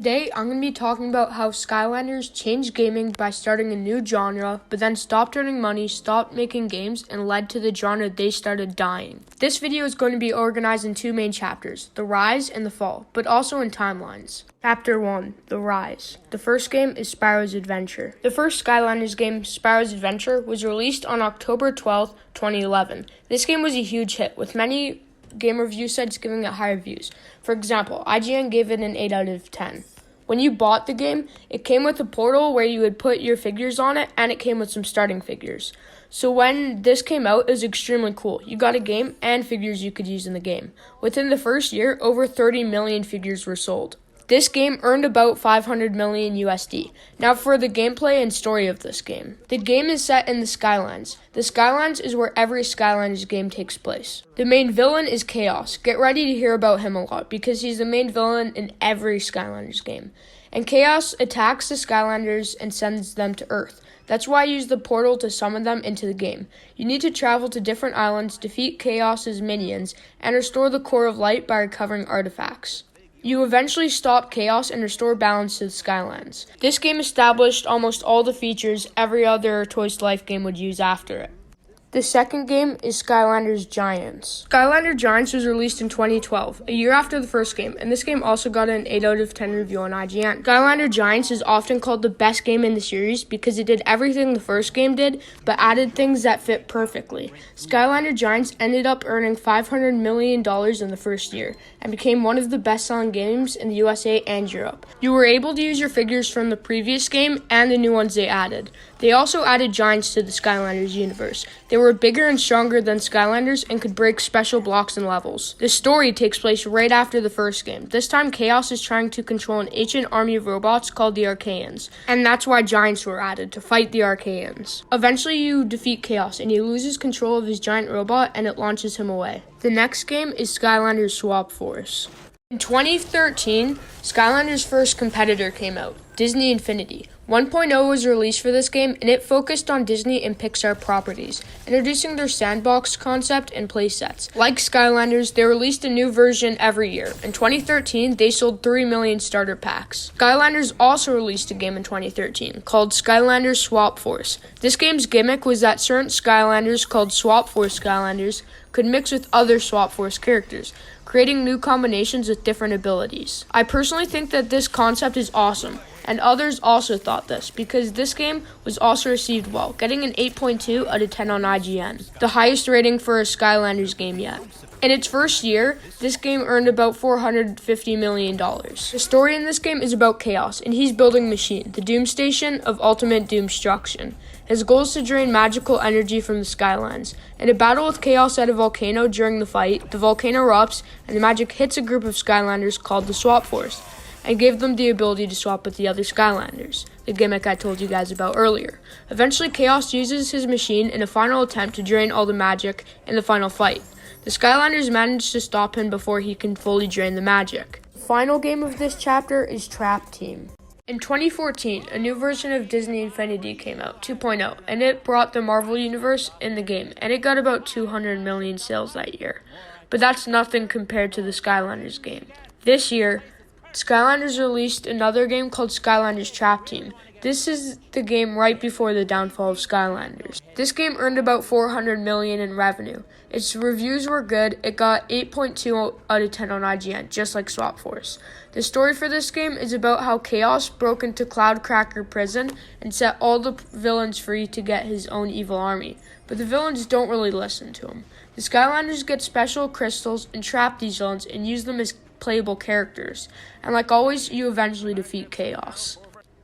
Today, I'm going to be talking about how Skylanders changed gaming by starting a new genre, but then stopped earning money, stopped making games, and led to the genre they started dying. This video is going to be organized in two main chapters, the rise and the fall, but also in timelines. Chapter 1, The Rise. The first game is Spyro's Adventure. The first Skylanders game, Spyro's Adventure, was released on October 12, 2011. This game was a huge hit, with many game review sites giving it high reviews. For example, IGN gave it an 8 out of 10. When you bought the game, it came with a portal where you would put your figures on it, and it came with some starting figures. So when this came out, it was extremely cool. You got a game and figures you could use in the game. Within the first year, over 30 million figures were sold. This game earned about 500 million USD. Now for the gameplay and story of this game. The game is set in the Skylands. The Skylands is where every Skylanders game takes place. The main villain is Chaos. Get ready to hear about him a lot because he's the main villain in every Skylanders game. And Chaos attacks the Skylanders and sends them to Earth. That's why I use the portal to summon them into the game. You need to travel to different islands, defeat Chaos's minions, and restore the Core of Light by recovering artifacts. You eventually stop Chaos and restore balance to the Skylands. This game established almost all the features every other Toys to Life game would use after it. The second game is Skylanders Giants. Skylander Giants was released in 2012, a year after the first game, and this game also got an 8 out of 10 review on IGN. Skylander Giants is often called the best game in the series because it did everything the first game did, but added things that fit perfectly. Skylander Giants ended up earning $500 million in the first year, and became one of the best-selling games in the USA and Europe. You were able to use your figures from the previous game and the new ones they added. They also added giants to the Skylanders universe. They were bigger and stronger than Skylanders and could break special blocks and levels. The story takes place right after the first game. This time, Chaos is trying to control an ancient army of robots called the Archaeans, and that's why giants were added, to fight the Archaeans. Eventually, you defeat Chaos, and he loses control of his giant robot, and it launches him away. The next game is Skylanders Swap Force. In 2013, Skylanders' first competitor came out, Disney Infinity. 1.0 was released for this game, and it focused on Disney and Pixar properties, introducing their sandbox concept and playsets. Like Skylanders, they released a new version every year. In 2013, they sold 3 million starter packs. Skylanders also released a game in 2013 called Skylanders Swap Force. This game's gimmick was that certain Skylanders, called Swap Force Skylanders, could mix with other Swap Force characters, creating new combinations with different abilities. I personally think that this concept is awesome, and others also thought this, because this game was also received well, getting an 8.2 out of 10 on IGN, the highest rating for a Skylanders game yet. In its first year, this game earned about $450 million. The story in this game is about Chaos, and he's building a machine, the Doom Station of Ultimate Doomstruction. His goal is to drain magical energy from the Skylands. In a battle with Chaos at a volcano during the fight, the volcano erupts, and the magic hits a group of Skylanders called the Swap Force, and gave them the ability to swap with the other Skylanders, the gimmick I told you guys about earlier. Eventually, Chaos uses his machine in a final attempt to drain all the magic in the final fight. The Skylanders manage to stop him before he can fully drain the magic. The final game of this chapter is Trap Team. In 2014, a new version of Disney Infinity came out, 2.0, and it brought the Marvel Universe in the game, and it got about 200 million sales that year. But that's nothing compared to the Skylanders game. This year, Skylanders released another game called Skylanders Trap Team. This is the game right before the downfall of Skylanders. This game earned about 400 million in revenue. Its reviews were good. It got 8.2 out of 10 on IGN, just like Swap Force. The story for this game is about how Chaos broke into Cloudcracker prison and set all the villains free to get his own evil army. But the villains don't really listen to him. The Skylanders get special crystals and trap these villains and use them as playable characters. And like always, you eventually defeat Chaos.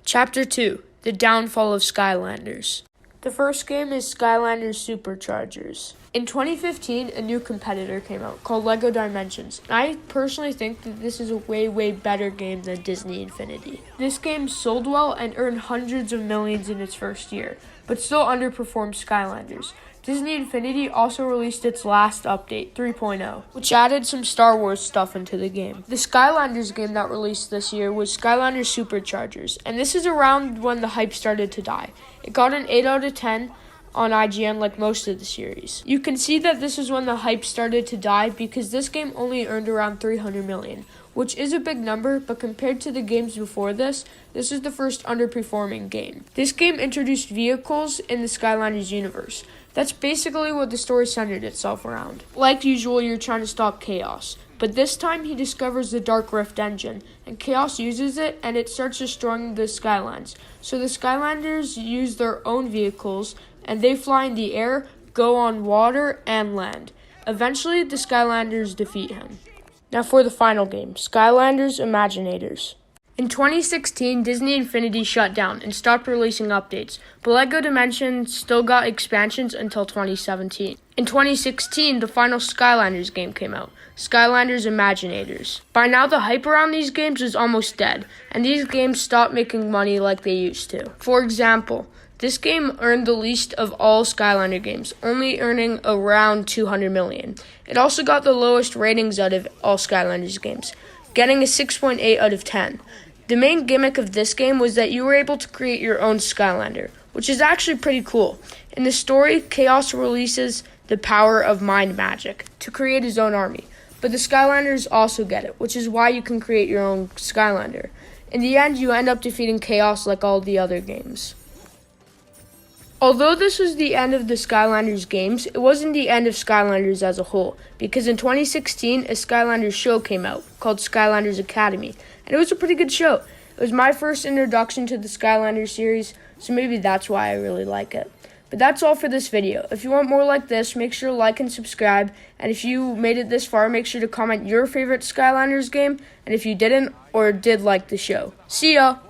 Chapter 2, The Downfall of Skylanders. The first game is Skylanders Superchargers. In 2015, a new competitor came out called LEGO Dimensions, and I personally think that this is a way better game than Disney Infinity. This game sold well and earned hundreds of millions in its first year, but still underperformed Skylanders. Disney Infinity also released its last update, 3.0, which added some Star Wars stuff into the game. The Skylanders game that released this year was Skylanders Superchargers, and this is around when the hype started to die. It got an 8 out of 10 on IGN like most of the series. You can see that this is when the hype started to die because this game only earned around 300 million, which is a big number, but compared to the games before this is the first underperforming game. This game introduced vehicles in the Skylanders universe. That's basically what the story centered itself around. Like usual, you're trying to stop Chaos. But this time he discovers the Dark Rift engine, and Chaos uses it, and it starts destroying the Skylands. So the Skylanders use their own vehicles, and they fly in the air, go on water, and land. Eventually, the Skylanders defeat him. Now for the final game, Skylanders Imaginators. In 2016, Disney Infinity shut down and stopped releasing updates, but LEGO Dimensions still got expansions until 2017. In 2016, the final Skylanders game came out, Skylanders Imaginators. By now, the hype around these games is almost dead, and these games stopped making money like they used to. For example, this game earned the least of all Skylander games, only earning around $200 million. It also got the lowest ratings out of all Skylanders games, getting a 6.8 out of 10. The main gimmick of this game was that you were able to create your own Skylander, which is actually pretty cool. In the story, Chaos releases the power of mind magic to create his own army, but the Skylanders also get it, which is why you can create your own Skylander. In the end, you end up defeating Chaos like all the other games. Although this was the end of the Skylanders games, it wasn't the end of Skylanders as a whole, because in 2016, a Skylanders show came out called Skylanders Academy, and it was a pretty good show. It was my first introduction to the Skylanders series, so maybe that's why I really like it. But that's all for this video. If you want more like this, make sure to like and subscribe, and if you made it this far, make sure to comment your favorite Skylanders game, and if you didn't or did like the show. See ya!